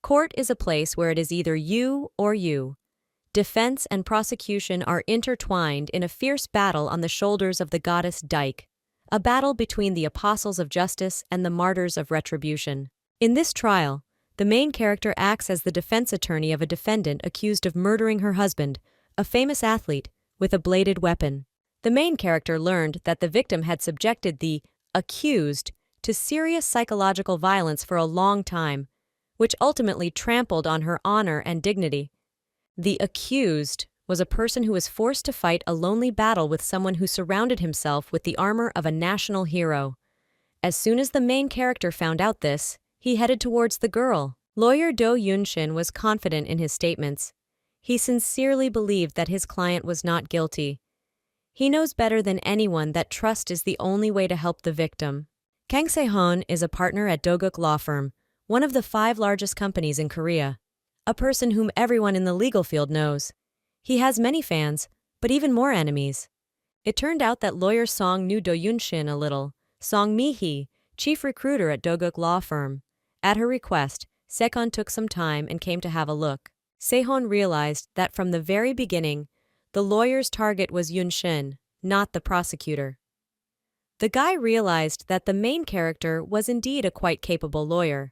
Court is a place where it is either you or you. Defense and prosecution are intertwined in a fierce battle on the shoulders of the goddess Dyke, a battle between the apostles of justice and the martyrs of retribution. In this trial, the main character acts as the defense attorney of a defendant accused of murdering her husband, a famous athlete, with a bladed weapon. The main character learned that the victim had subjected the accused to serious psychological violence for a long time, which ultimately trampled on her honor and dignity. The accused was a person who was forced to fight a lonely battle with someone who surrounded himself with the armor of a national hero. As soon as the main character found out this, he headed towards the girl. Lawyer Do Yunshin was confident in his statements. He sincerely believed that his client was not guilty. He knows better than anyone that trust is the only way to help the victim. Kang Se-hoon is a partner at Dogok law firm, one of the 5 largest companies in Korea. A person whom everyone in the legal field knows. He has many fans, but even more enemies. It turned out that lawyer Song knew Do Yunshin a little. Song Mi-hee, chief recruiter at Dogok law firm. At her request, Seon took some time and came to have a look. Se-hoon realized that from the very beginning, the lawyer's target was Yunshin, not the prosecutor. The guy realized that the main character was indeed a quite capable lawyer,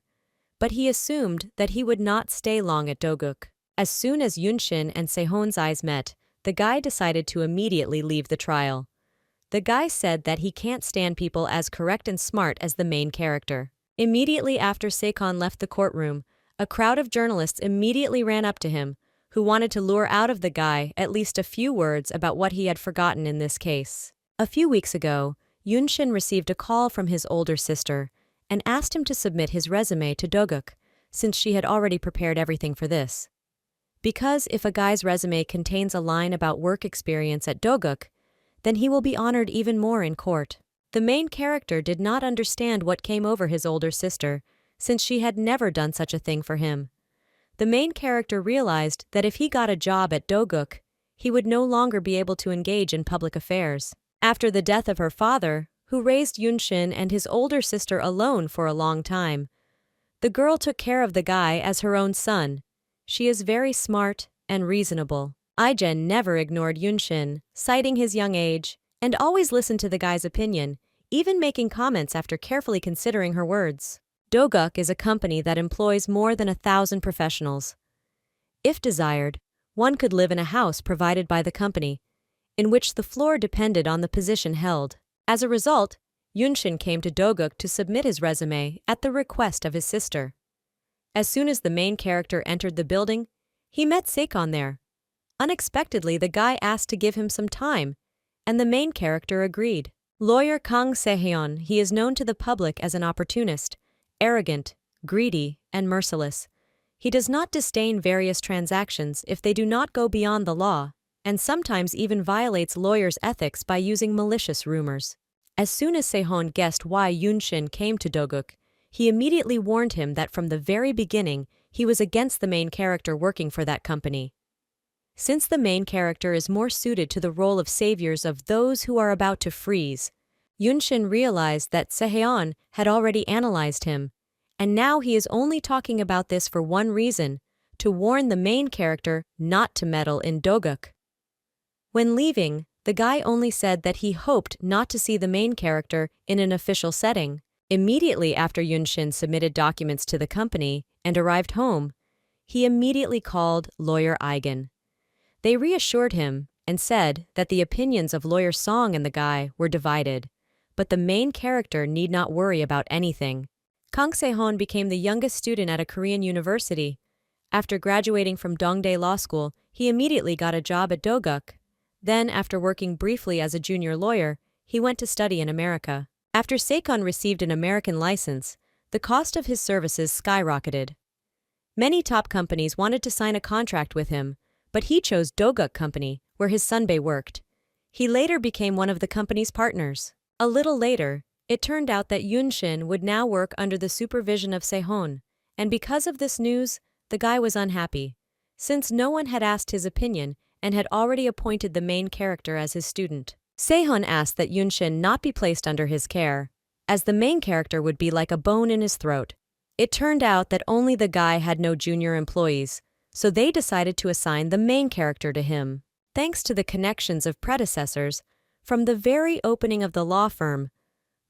but he assumed that he would not stay long at Dogok. As soon as Yunshin and Se-hoon's eyes met, the guy decided to immediately leave the trial. The guy said that he can't stand people as correct and smart as the main character. Immediately after Se-hoon left the courtroom, a crowd of journalists immediately ran up to him, who wanted to lure out of the guy at least a few words about what he had forgotten in this case. A few weeks ago, Yunshin received a call from his older sister and asked him to submit his resume to Dogok, since she had already prepared everything for this. Because if a guy's resume contains a line about work experience at Dogok, then he will be honored even more in court. The main character did not understand what came over his older sister, since she had never done such a thing for him. The main character realized that if he got a job at Dogok, he would no longer be able to engage in public affairs. After the death of her father, who raised Yunshin and his older sister alone for a long time, the girl took care of the guy as her own son. She is very smart and reasonable. Aijen never ignored Yunshin, citing his young age, and always listened to the guy's opinion, even making comments after carefully considering her words. Dogok is a company that employs more than 1,000 professionals. If desired, one could live in a house provided by the company, in which the floor depended on the position held. As a result, Yunshin came to Dogok to submit his resume at the request of his sister. As soon as the main character entered the building, he met Se-hoon there. Unexpectedly, the guy asked to give him some time, and the main character agreed. Lawyer Kang Se-hoon, he is known to the public as an opportunist, arrogant, greedy, and merciless. He does not disdain various transactions if they do not go beyond the law, and sometimes even violates lawyers' ethics by using malicious rumors. As soon as Se-hoon guessed why Yunshin came to Dogok, he immediately warned him that from the very beginning he was against the main character working for that company. Since the main character is more suited to the role of saviors of those who are about to freeze, Yunshin realized that Se-hoon had already analyzed him, and now he is only talking about this for one reason, to warn the main character not to meddle in Dogok. When leaving, the guy only said that he hoped not to see the main character in an official setting. Immediately after Yunshin submitted documents to the company and arrived home, he immediately called lawyer Aigen. They reassured him and said that the opinions of lawyer Song and the guy were divided, but the main character need not worry about anything. Kang Se-hoon became the youngest student at a Korean university. After graduating from Dongdae Law School, he immediately got a job at Dogok. Then, after working briefly as a junior lawyer, he went to study in America. After Se-hoon received an American license, the cost of his services skyrocketed. Many top companies wanted to sign a contract with him, but he chose Dogok Company, where his sunbae worked. He later became one of the company's partners. A little later, it turned out that Yunshin would now work under the supervision of Se-hoon, and because of this news, the guy was unhappy. Since no one had asked his opinion and had already appointed the main character as his student, Se-hoon asked that Yunshin not be placed under his care, as the main character would be like a bone in his throat. It turned out that only the guy had no junior employees, so they decided to assign the main character to him. Thanks to the connections of predecessors, from the very opening of the law firm,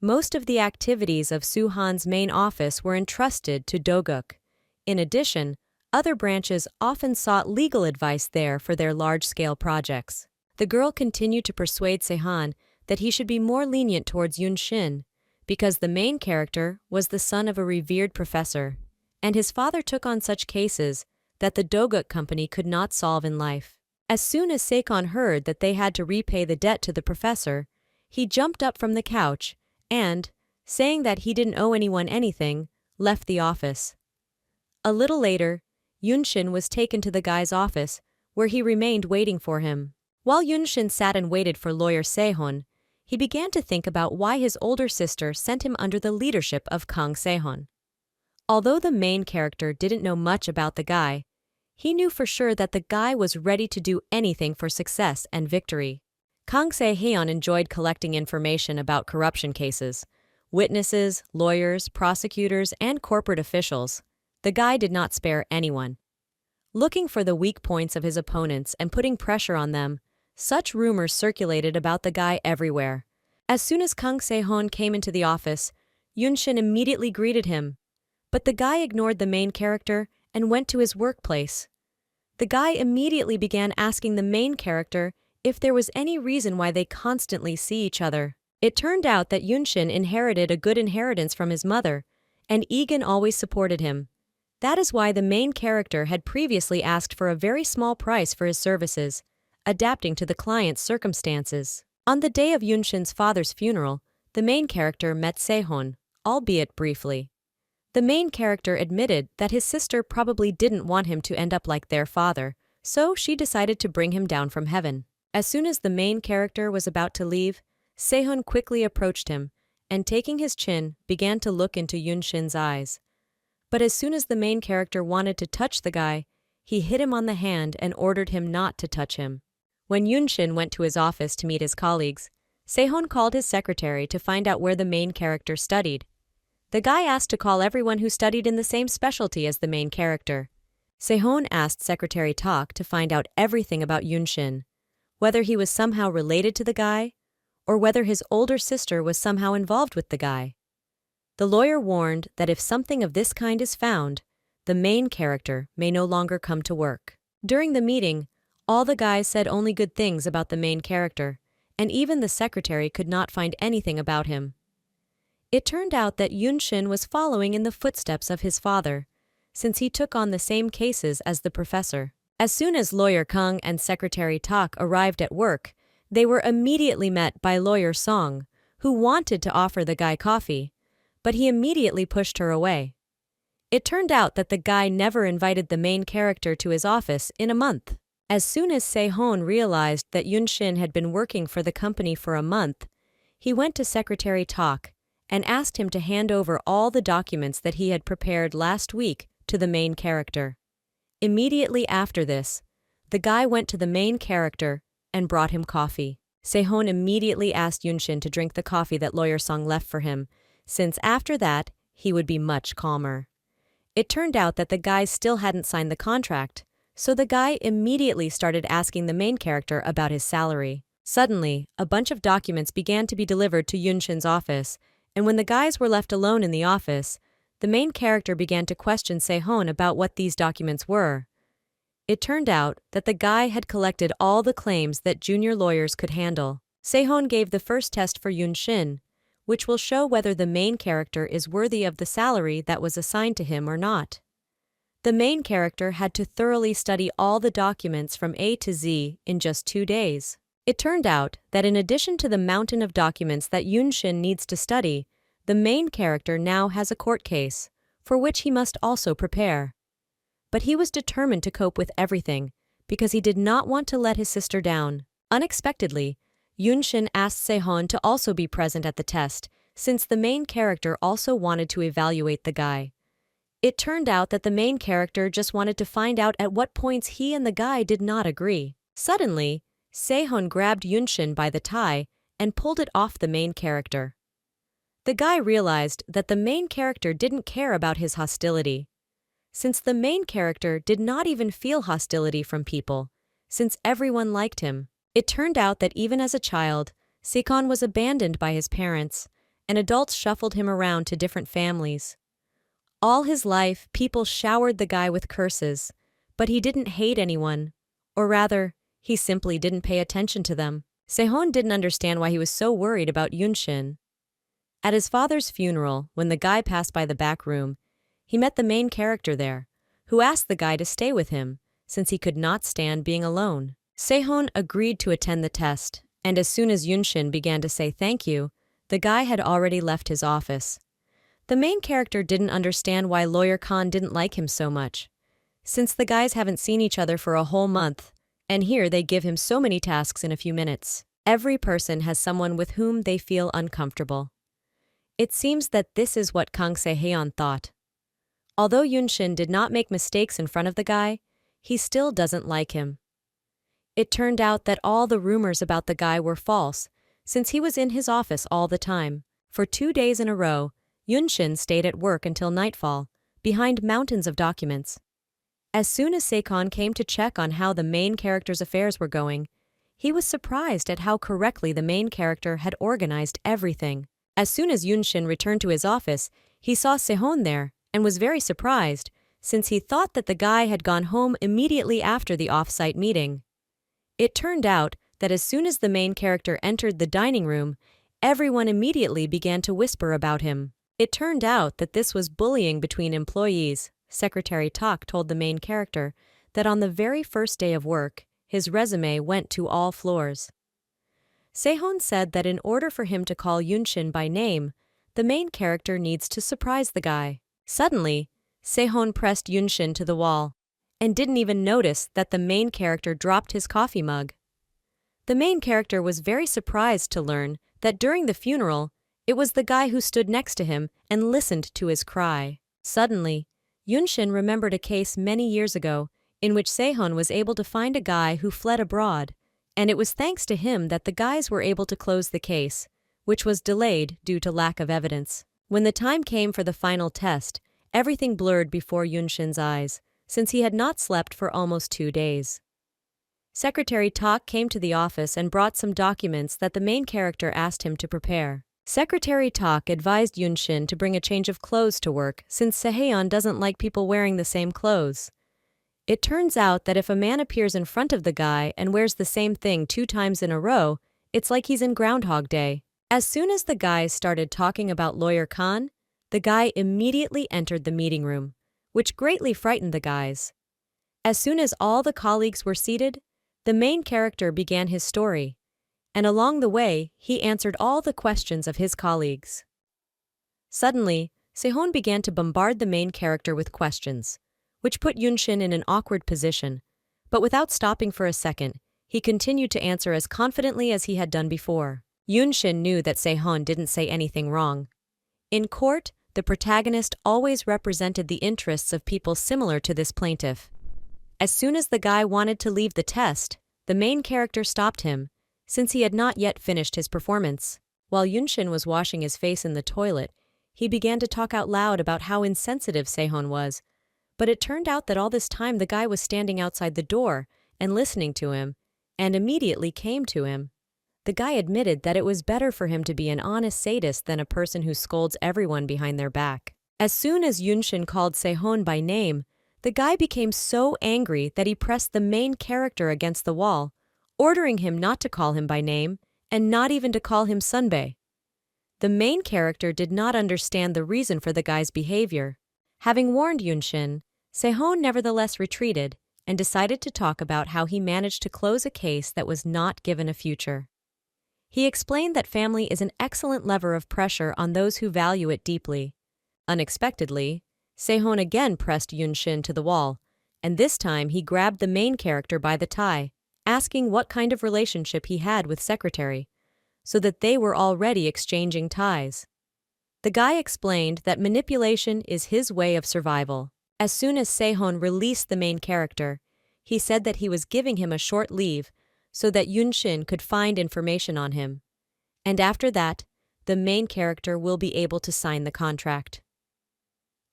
most of the activities of Suhan's main office were entrusted to Dogok. In addition, other branches often sought legal advice there for their large-scale projects. The girl continued to persuade Seon that he should be more lenient towards Yunshin, because the main character was the son of a revered professor, and his father took on such cases that the Dogok company could not solve in life. As soon as Seon heard that they had to repay the debt to the professor, he jumped up from the couch and, saying that he didn't owe anyone anything, left the office. A little later, Yunshin was taken to the guy's office, where he remained waiting for him. While Yunshin sat and waited for lawyer Seon, he began to think about why his older sister sent him under the leadership of Kang Seon. Although the main character didn't know much about the guy, he knew for sure that the guy was ready to do anything for success and victory. Kang Se-hyun enjoyed collecting information about corruption cases, witnesses, lawyers, prosecutors, and corporate officials. The guy did not spare anyone. Looking for the weak points of his opponents and putting pressure on them, such rumors circulated about the guy everywhere. As soon as Kang Se-hyun came into the office, Yunshin immediately greeted him. But the guy ignored the main character and went to his workplace. The guy immediately began asking the main character if there was any reason why they constantly see each other. It turned out that Yunshin inherited a good inheritance from his mother, and Egan always supported him. That is why the main character had previously asked for a very small price for his services, adapting to the client's circumstances. On the day of Yunshin's father's funeral, the main character met Seon, albeit briefly. The main character admitted that his sister probably didn't want him to end up like their father, so she decided to bring him down from heaven. As soon as the main character was about to leave, Seon quickly approached him, and taking his chin, began to look into Yunshin's eyes. But as soon as the main character wanted to touch the guy, he hit him on the hand and ordered him not to touch him. When Yunshin went to his office to meet his colleagues, Seon called his secretary to find out where the main character studied. The guy asked to call everyone who studied in the same specialty as the main character. Seon asked Secretary Tak to find out everything about Yunshin, whether he was somehow related to the guy, or whether his older sister was somehow involved with the guy. The lawyer warned that if something of this kind is found, the main character may no longer come to work. During the meeting, all the guys said only good things about the main character, and even the secretary could not find anything about him. It turned out that Yunshin was following in the footsteps of his father, since he took on the same cases as the professor. As soon as lawyer Kang and secretary Tak arrived at work, they were immediately met by lawyer Song, who wanted to offer the guy coffee, but he immediately pushed her away. It turned out that the guy never invited the main character to his office in a month. As soon as Seon realized that Yunshin had been working for the company for a month, he went to Secretary Tak and asked him to hand over all the documents that he had prepared last week to the main character. Immediately after this, the guy went to the main character and brought him coffee. Seon immediately asked Yunshin to drink the coffee that lawyer Song left for him, since after that, he would be much calmer. It turned out that the guy still hadn't signed the contract, so the guy immediately started asking the main character about his salary. Suddenly, a bunch of documents began to be delivered to Yunshin's office, and when the guys were left alone in the office, the main character began to question Seon about what these documents were. It turned out that the guy had collected all the claims that junior lawyers could handle. Seon gave the first test for Yunshin, which will show whether the main character is worthy of the salary that was assigned to him or not. The main character had to thoroughly study all the documents from A to Z in just 2 days. It turned out that in addition to the mountain of documents that Yunshin needs to study, the main character now has a court case, for which he must also prepare. But he was determined to cope with everything, because he did not want to let his sister down. Unexpectedly, Yunshin asked Seon to also be present at the test, since the main character also wanted to evaluate the guy. It turned out that the main character just wanted to find out at what points he and the guy did not agree. Suddenly, Seon grabbed Yunshin by the tie and pulled it off the main character. The guy realized that the main character didn't care about his hostility. Since the main character did not even feel hostility from people, since everyone liked him. It turned out that even as a child, Seon was abandoned by his parents, and adults shuffled him around to different families. All his life, people showered the guy with curses, but he didn't hate anyone, or rather, he simply didn't pay attention to them. Seon didn't understand why he was so worried about Yunshin. At his father's funeral, when the guy passed by the back room, he met the main character there, who asked the guy to stay with him, since he could not stand being alone. Seon agreed to attend the test, and as soon as Yunshin began to say thank you, the guy had already left his office. The main character didn't understand why Lawyer Khan didn't like him so much, since the guys haven't seen each other for a whole month, and here they give him so many tasks in a few minutes. Every person has someone with whom they feel uncomfortable. It seems that this is what Kang Se-heon thought. Although Yunshin did not make mistakes in front of the guy, he still doesn't like him. It turned out that all the rumors about the guy were false, since he was in his office all the time. For 2 days in a row, Yunshin stayed at work until nightfall, behind mountains of documents. As soon as Seon came to check on how the main character's affairs were going, he was surprised at how correctly the main character had organized everything. As soon as Yunshin returned to his office, he saw Seon there and was very surprised, since he thought that the guy had gone home immediately after the off-site meeting. It turned out that as soon as the main character entered the dining room, everyone immediately began to whisper about him. It turned out that this was bullying between employees. Secretary Tak told the main character that on the very first day of work, his resume went to all floors. Seon said that in order for him to call Yunshin by name, the main character needs to surprise the guy. Suddenly, Seon pressed Yunshin to the wall and didn't even notice that the main character dropped his coffee mug. The main character was very surprised to learn that during the funeral, it was the guy who stood next to him and listened to his cry. Suddenly, Yunshin remembered a case many years ago in which Seon was able to find a guy who fled abroad, and it was thanks to him that the guys were able to close the case, which was delayed due to lack of evidence. When the time came for the final test, everything blurred before Yunshin's eyes, since he had not slept for almost 2 days. Secretary Tak came to the office and brought some documents that the main character asked him to prepare. Secretary Tak advised Yunshin to bring a change of clothes to work since Se-heon doesn't like people wearing the same clothes. It turns out that if a man appears in front of the guy and wears the same thing 2 times in a row, it's like he's in Groundhog Day. As soon as the guys started talking about Lawyer Khan, the guy immediately entered the meeting room, which greatly frightened the guys. As soon as all the colleagues were seated, the main character began his story, and along the way, he answered all the questions of his colleagues. Suddenly, Seon began to bombard the main character with questions, which put Yunshin in an awkward position, but without stopping for a second, he continued to answer as confidently as he had done before. Yunshin knew that Seon didn't say anything wrong. In court, the protagonist always represented the interests of people similar to this plaintiff. As soon as the guy wanted to leave the test, the main character stopped him, since he had not yet finished his performance. While Yunshin was washing his face in the toilet, he began to talk out loud about how insensitive Seon was, but it turned out that all this time the guy was standing outside the door and listening to him, and immediately came to him. The guy admitted that it was better for him to be an honest sadist than a person who scolds everyone behind their back. As soon as Yunshin called Seon by name, the guy became so angry that he pressed the main character against the wall, ordering him not to call him by name and not even to call him Sunbae. The main character did not understand the reason for the guy's behavior. Having warned Yunshin, Seon nevertheless retreated and decided to talk about how he managed to close a case that was not given a future. He explained that family is an excellent lever of pressure on those who value it deeply. Unexpectedly, Seon again pressed Yunshin to the wall, and this time he grabbed the main character by the tie, asking what kind of relationship he had with Secretary, so that they were already exchanging ties. The guy explained that manipulation is his way of survival. As soon as Seon released the main character, he said that he was giving him a short leave so that Yunshin could find information on him. And after that, the main character will be able to sign the contract.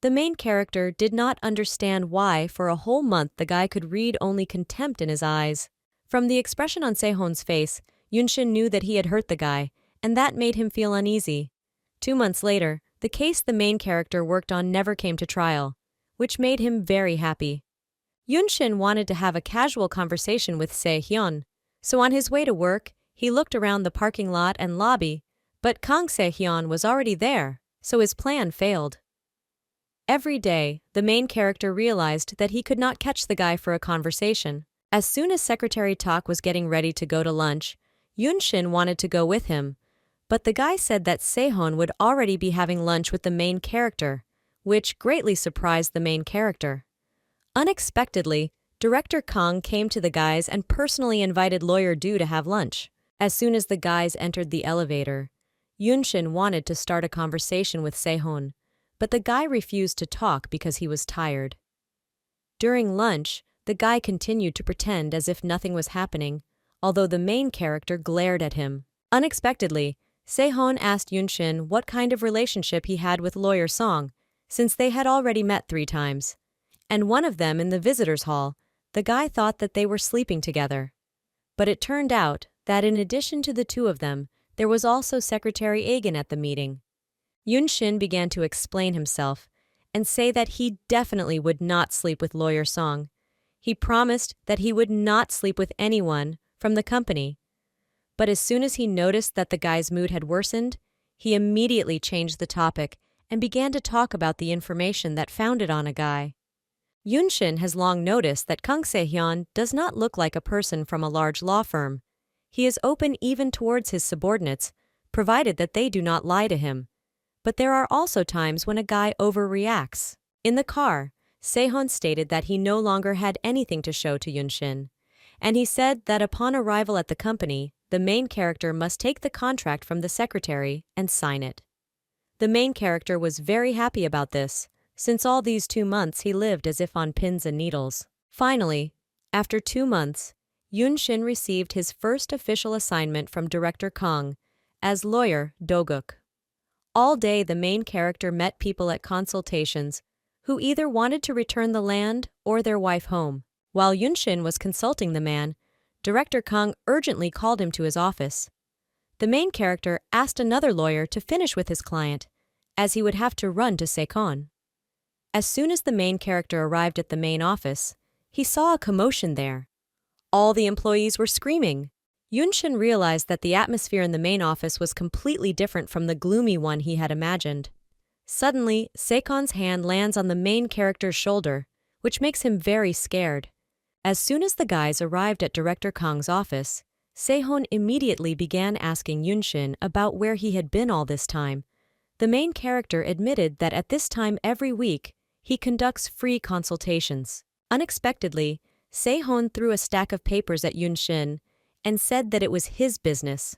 The main character did not understand why for a whole month the guy could read only contempt in his eyes. From the expression on Sehon's face, Yunshin knew that he had hurt the guy, and that made him feel uneasy. 2 months later, the case the main character worked on never came to trial, which made him very happy. Yunshin wanted to have a casual conversation with Se-hyun, so on his way to work, he looked around the parking lot and lobby, but Kang Se-hyun was already there, so his plan failed. Every day, the main character realized that he could not catch the guy for a conversation. As soon as Secretary Tak was getting ready to go to lunch, Yunshin wanted to go with him, but the guy said that Sehon would already be having lunch with the main character, which greatly surprised the main character. Unexpectedly, Director Kang came to the guys and personally invited Lawyer Du to have lunch. As soon as the guys entered the elevator, Yunshin wanted to start a conversation with Sehon, but the guy refused to talk because he was tired. During lunch, the guy continued to pretend as if nothing was happening, although the main character glared at him. Unexpectedly, Sehon asked Yunshin what kind of relationship he had with Lawyer Song, since they had already met 3 times. And one of them in the visitors' hall, the guy thought that they were sleeping together. But it turned out that in addition to the 2 of them, there was also Secretary Agen at the meeting. Yunshin began to explain himself and say that he definitely would not sleep with Lawyer Song. He promised that he would not sleep with anyone from the company. But as soon as he noticed that the guy's mood had worsened, he immediately changed the topic and began to talk about the information that founded on a guy. Yunshin has long noticed that Kang Se-hyun does not look like a person from a large law firm. He is open even towards his subordinates, provided that they do not lie to him. But there are also times when a guy overreacts. In the car, Sehon stated that he no longer had anything to show to Yunshin, and he said that upon arrival at the company, the main character must take the contract from the secretary and sign it. The main character was very happy about this, since all these 2 months he lived as if on pins and needles. Finally, after 2 months, Yunshin received his first official assignment from Director Kang as lawyer Dogok. All day the main character met people at consultations who either wanted to return the land or their wife home. While Yunshin was consulting the man, Director Kang urgently called him to his office. The main character asked another lawyer to finish with his client, as he would have to run to Seon. As soon as the main character arrived at the main office, he saw a commotion there. All the employees were screaming. Yunshin realized that the atmosphere in the main office was completely different from the gloomy one he had imagined. Suddenly, Sekon's hand lands on the main character's shoulder, which makes him very scared. As soon as the guys arrived at Director Kang's office, Sehon immediately began asking Yunshin about where he had been all this time. The main character admitted that at this time every week, he conducts free consultations. Unexpectedly, Sehon threw a stack of papers at Yunshin and said that it was his business.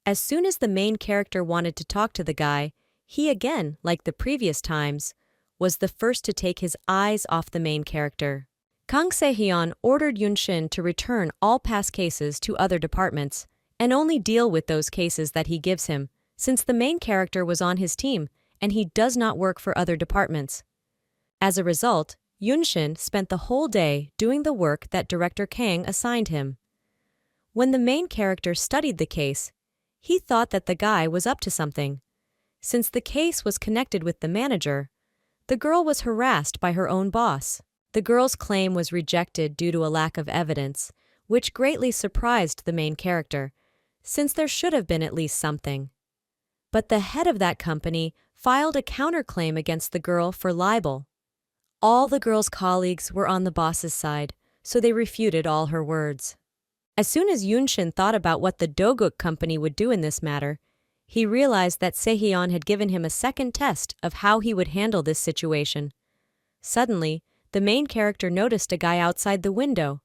As soon as the main character wanted to talk to the guy, he again, like the previous times, was the first to take his eyes off the main character. Kang Se-hyun ordered Yunshin to return all past cases to other departments and only deal with those cases that he gives him, since the main character was on his team and he does not work for other departments. As a result, Yunshin spent the whole day doing the work that Director Kang assigned him. When the main character studied the case, he thought that the guy was up to something. Since the case was connected with the manager, the girl was harassed by her own boss. The girl's claim was rejected due to a lack of evidence, which greatly surprised the main character, since there should have been at least something. But the head of that company filed a counterclaim against the girl for libel. All the girl's colleagues were on the boss's side, so they refuted all her words. As soon as Yunshin thought about what the Dogok company would do in this matter, he realized that Se-hyun had given him a second test of how he would handle this situation. Suddenly, the main character noticed a guy outside the window.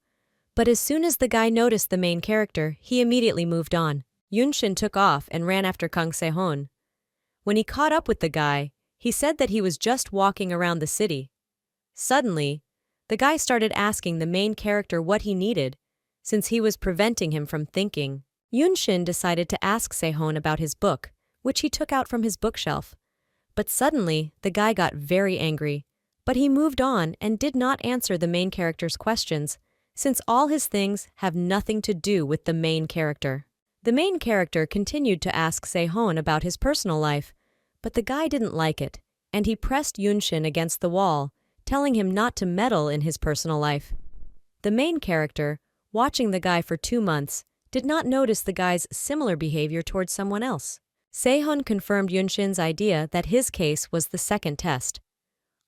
But as soon as the guy noticed the main character, he immediately moved on. Yunshin took off and ran after Kang Se-hyun. When he caught up with the guy, he said that he was just walking around the city. Suddenly, the guy started asking the main character what he needed, since he was preventing him from thinking. Yunshin decided to ask Se-hyun about his book, which he took out from his bookshelf. But suddenly, the guy got very angry. But he moved on and did not answer the main character's questions, since all his things have nothing to do with the main character. The main character continued to ask Seon about his personal life, but the guy didn't like it, and he pressed Yunshin against the wall, telling him not to meddle in his personal life. The main character, watching the guy for 2 months, did not notice the guy's similar behavior towards someone else. Seon confirmed Yunshin's idea that his case was the second test.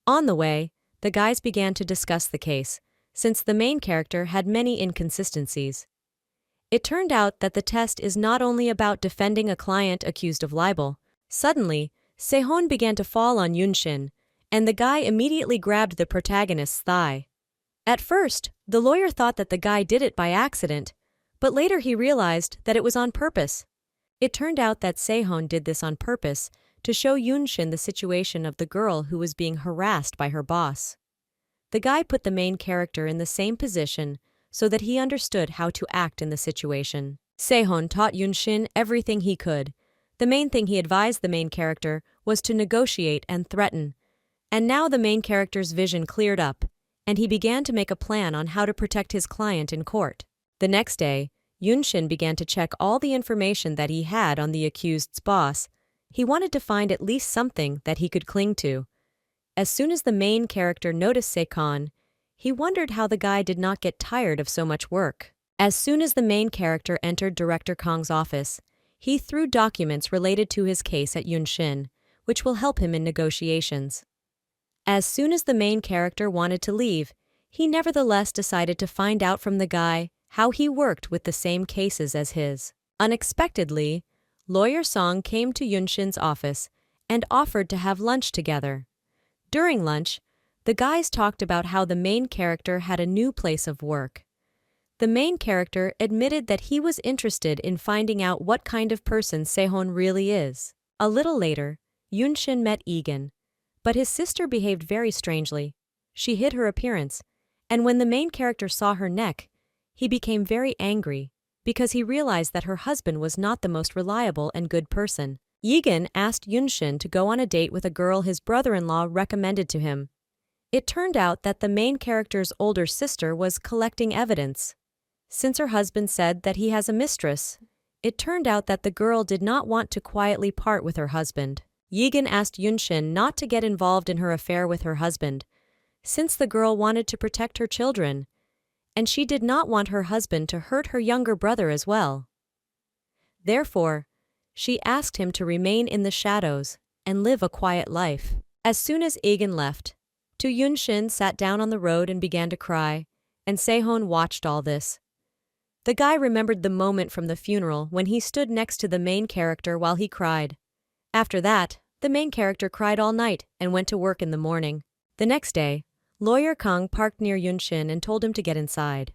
On the way, the guys began to discuss the case, since the main character had many inconsistencies. It turned out that the test is not only about defending a client accused of libel. Suddenly, Seon began to fall on Yunshin, and the guy immediately grabbed the protagonist's thigh. At first, the lawyer thought that the guy did it by accident, but later he realized that it was on purpose. It turned out that Seon did this on purpose to show Yunshin the situation of the girl who was being harassed by her boss. The guy put the main character in the same position so that he understood how to act in the situation. Seon taught Yunshin everything he could. The main thing he advised the main character was to negotiate and threaten. And now the main character's vision cleared up, and he began to make a plan on how to protect his client in court. The next day, Yunshin began to check all the information that he had on the accused's boss. He wanted to find at least something that he could cling to. As soon as the main character noticed Seon, he wondered how the guy did not get tired of so much work. As soon as the main character entered Director Kong's office, he threw documents related to his case at Yunshin, which will help him in negotiations. As soon as the main character wanted to leave, he nevertheless decided to find out from the guy how he worked with the same cases as his. Unexpectedly, Lawyer Song came to Yunshin's office and offered to have lunch together. During lunch, the guys talked about how the main character had a new place of work. The main character admitted that he was interested in finding out what kind of person Seon really is. A little later, Yunshin met Egan, but his sister behaved very strangely. She hid her appearance, and when the main character saw her neck, he became very angry because he realized that her husband was not the most reliable and good person. Egan asked Yunshin to go on a date with a girl his brother-in-law recommended to him. It turned out that the main character's older sister was collecting evidence. Since her husband said that he has a mistress, it turned out that the girl did not want to quietly part with her husband. Egan asked Yunshin not to get involved in her affair with her husband, since the girl wanted to protect her children, and she did not want her husband to hurt her younger brother as well. Therefore, she asked him to remain in the shadows and live a quiet life. As soon as Egan left, Yunshin sat down on the road and began to cry, and Seon watched all this. The guy remembered the moment from the funeral when he stood next to the main character while he cried. After that, the main character cried all night and went to work in the morning. The next day, Lawyer Kang parked near Yunshin and told him to get inside.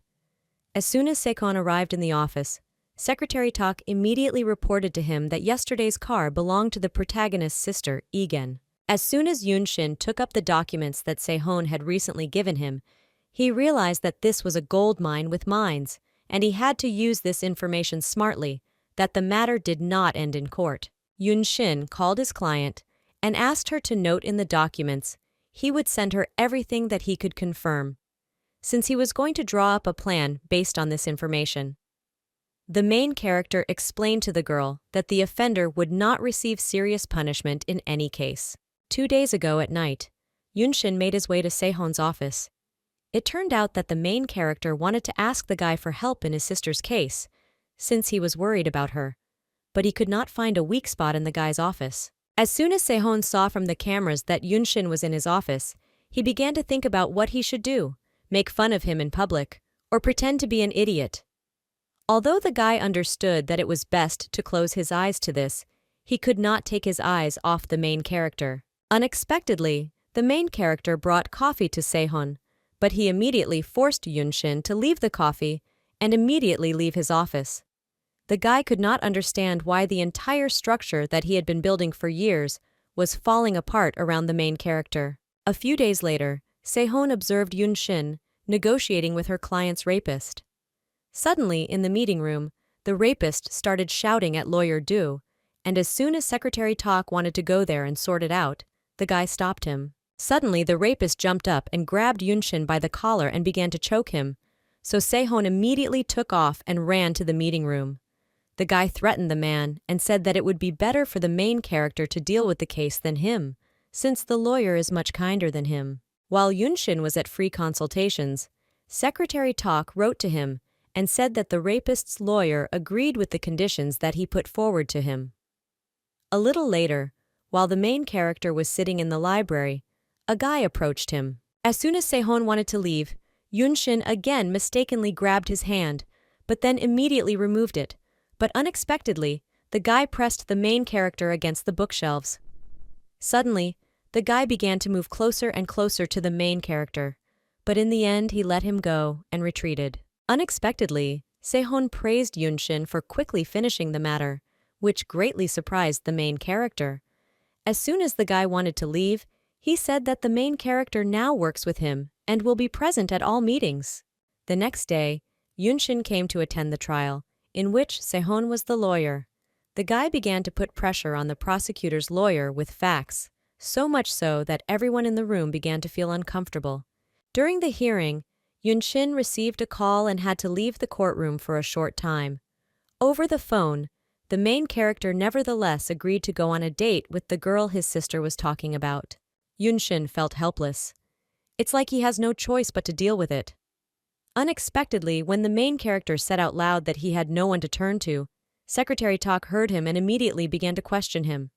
As soon as Seon arrived in the office, Secretary Tak immediately reported to him that yesterday's car belonged to the protagonist's sister, Egan. As soon as Yunshin took up the documents that Seon had recently given him, he realized that this was a gold mine with mines, and he had to use this information smartly, that the matter did not end in court. Yunshin called his client and asked her to note in the documents he would send her everything that he could confirm, since he was going to draw up a plan based on this information. The main character explained to the girl that the offender would not receive serious punishment in any case. 2 days ago at night, Yunshin made his way to Seon's office. It turned out that the main character wanted to ask the guy for help in his sister's case, since he was worried about her, but he could not find a weak spot in the guy's office. As soon as Seon saw from the cameras that Yunshin was in his office, he began to think about what he should do, make fun of him in public, or pretend to be an idiot. Although the guy understood that it was best to close his eyes to this, he could not take his eyes off the main character. Unexpectedly, the main character brought coffee to Seon, but he immediately forced Yunshin to leave the coffee and immediately leave his office. The guy could not understand why the entire structure that he had been building for years was falling apart around the main character. A few days later, Seon observed Yunshin negotiating with her client's rapist. Suddenly, in the meeting room, the rapist started shouting at Lawyer Du, and as soon as Secretary Tak wanted to go there and sort it out, the guy stopped him. Suddenly, the rapist jumped up and grabbed Yunshin by the collar and began to choke him, so Seon immediately took off and ran to the meeting room. The guy threatened the man and said that it would be better for the main character to deal with the case than him, since the lawyer is much kinder than him. While Yunshin was at free consultations, Secretary Tak wrote to him and said that the rapist's lawyer agreed with the conditions that he put forward to him. A little later, while the main character was sitting in the library, a guy approached him. As soon as Seon wanted to leave, Yunshin again mistakenly grabbed his hand, but then immediately removed it. But unexpectedly, the guy pressed the main character against the bookshelves. Suddenly, the guy began to move closer and closer to the main character, but in the end he let him go and retreated. Unexpectedly, Seon praised Yunshin for quickly finishing the matter, which greatly surprised the main character. As soon as the guy wanted to leave, he said that the main character now works with him and will be present at all meetings. The next day, Yunshin came to attend the trial, in which Seon was the lawyer. The guy began to put pressure on the prosecutor's lawyer with facts, so much so that everyone in the room began to feel uncomfortable. During the hearing, Yunshin received a call and had to leave the courtroom for a short time. Over the phone, the main character nevertheless agreed to go on a date with the girl his sister was talking about. Yunshin felt helpless. It's like he has no choice but to deal with it. Unexpectedly, when the main character said out loud that he had no one to turn to, Secretary Tak heard him and immediately began to question him.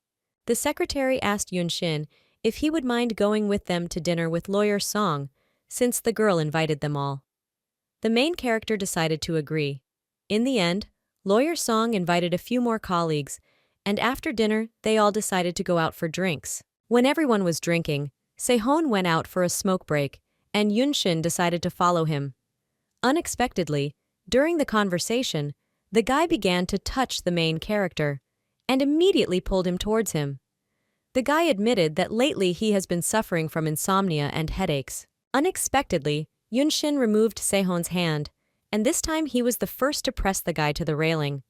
The secretary asked Yunshin if he would mind going with them to dinner with Lawyer Song, since the girl invited them all. The main character decided to agree. In the end, Lawyer Song invited a few more colleagues, and after dinner, they all decided to go out for drinks. When everyone was drinking, Seon went out for a smoke break, and Yunshin decided to follow him. Unexpectedly, during the conversation, the guy began to touch the main character, and immediately pulled him towards him. The guy admitted that lately he has been suffering from insomnia and headaches. Unexpectedly, Yunshin removed Seon's hand, and this time he was the first to press the guy to the railing.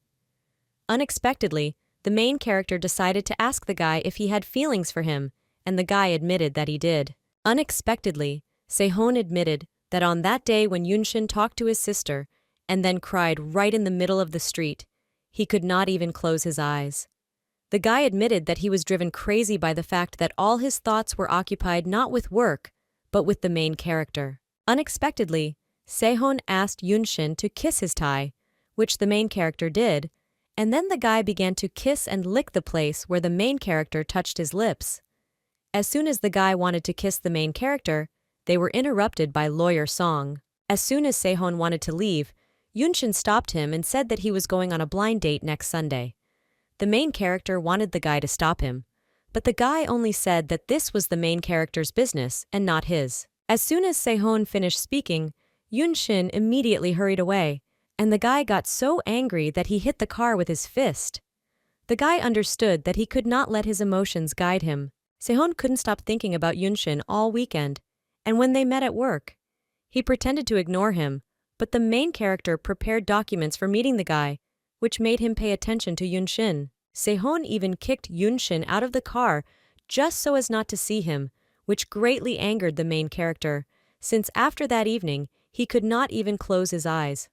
Unexpectedly, the main character decided to ask the guy if he had feelings for him, and the guy admitted that he did. Unexpectedly, Seon admitted that on that day when Yunshin talked to his sister and then cried right in the middle of the street, he could not even close his eyes. The guy admitted that he was driven crazy by the fact that all his thoughts were occupied not with work, but with the main character. Unexpectedly, Seon asked Yunshin to kiss his thigh, which the main character did, and then the guy began to kiss and lick the place where the main character touched his lips. As soon as the guy wanted to kiss the main character, they were interrupted by Lawyer Song. As soon as Seon wanted to leave, Yunshin stopped him and said that he was going on a blind date next Sunday. The main character wanted the guy to stop him, but the guy only said that this was the main character's business and not his. As soon as Seon finished speaking, Yunshin immediately hurried away, and the guy got so angry that he hit the car with his fist. The guy understood that he could not let his emotions guide him. Seon couldn't stop thinking about Yunshin all weekend, and when they met at work, he pretended to ignore him, but the main character prepared documents for meeting the guy, which made him pay attention to Yunshin. Seon even kicked Yunshin out of the car just so as not to see him, which greatly angered the main character, since after that evening, he could not even close his eyes.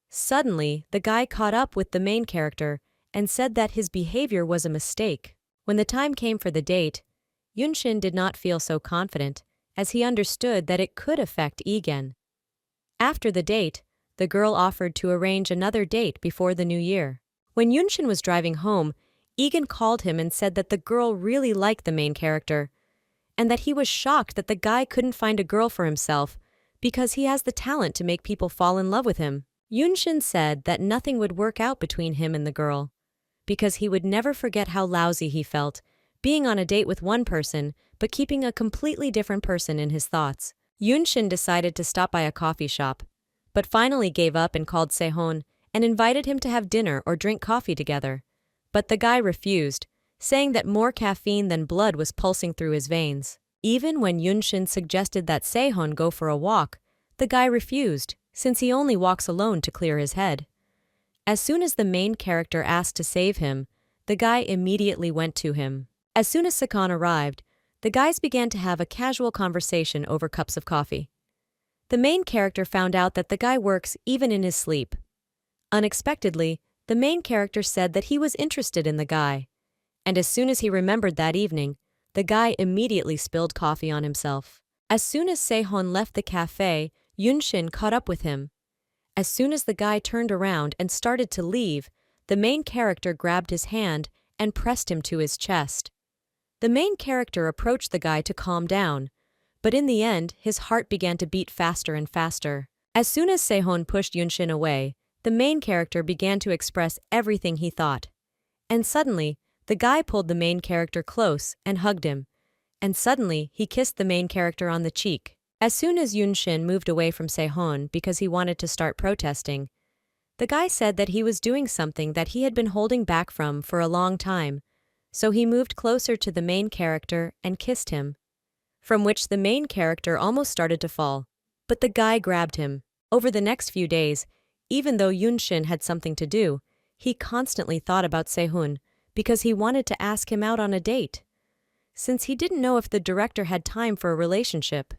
Suddenly, the guy caught up with the main character and said that his behavior was a mistake. When the time came for the date, Yunshin did not feel so confident, as he understood that it could affect Igen. After the date, the girl offered to arrange another date before the new year. When Yunshin was driving home, Egan called him and said that the girl really liked the main character, and that he was shocked that the guy couldn't find a girl for himself because he has the talent to make people fall in love with him. Yunshin said that nothing would work out between him and the girl, because he would never forget how lousy he felt, being on a date with one person but keeping a completely different person in his thoughts. Yunshin decided to stop by a coffee shop, but finally gave up and called Seon and invited him to have dinner or drink coffee together. But the guy refused, saying that more caffeine than blood was pulsing through his veins. Even when Yunshin suggested that Seon go for a walk, the guy refused, since he only walks alone to clear his head. As soon as the main character asked to save him, the guy immediately went to him. As soon as Seon arrived, the guys began to have a casual conversation over cups of coffee. The main character found out that the guy works even in his sleep. Unexpectedly, the main character said that he was interested in the guy. And as soon as he remembered that evening, the guy immediately spilled coffee on himself. As soon as Seon left the cafe, Yunshin caught up with him. As soon as the guy turned around and started to leave, the main character grabbed his hand and pressed him to his chest. The main character approached the guy to calm down, but in the end, his heart began to beat faster and faster. As soon as Seon pushed Yunshin away, the main character began to express everything he thought. And suddenly, the guy pulled the main character close and hugged him. And suddenly, he kissed the main character on the cheek. As soon as Yunshin moved away from Seon because he wanted to start protesting, the guy said that he was doing something that he had been holding back from for a long time, so he moved closer to the main character and kissed him, from which the main character almost started to fall. But the guy grabbed him. Over the next few days, even though Yunshin had something to do, he constantly thought about Sehun because he wanted to ask him out on a date. Since he didn't know if the director had time for a relationship,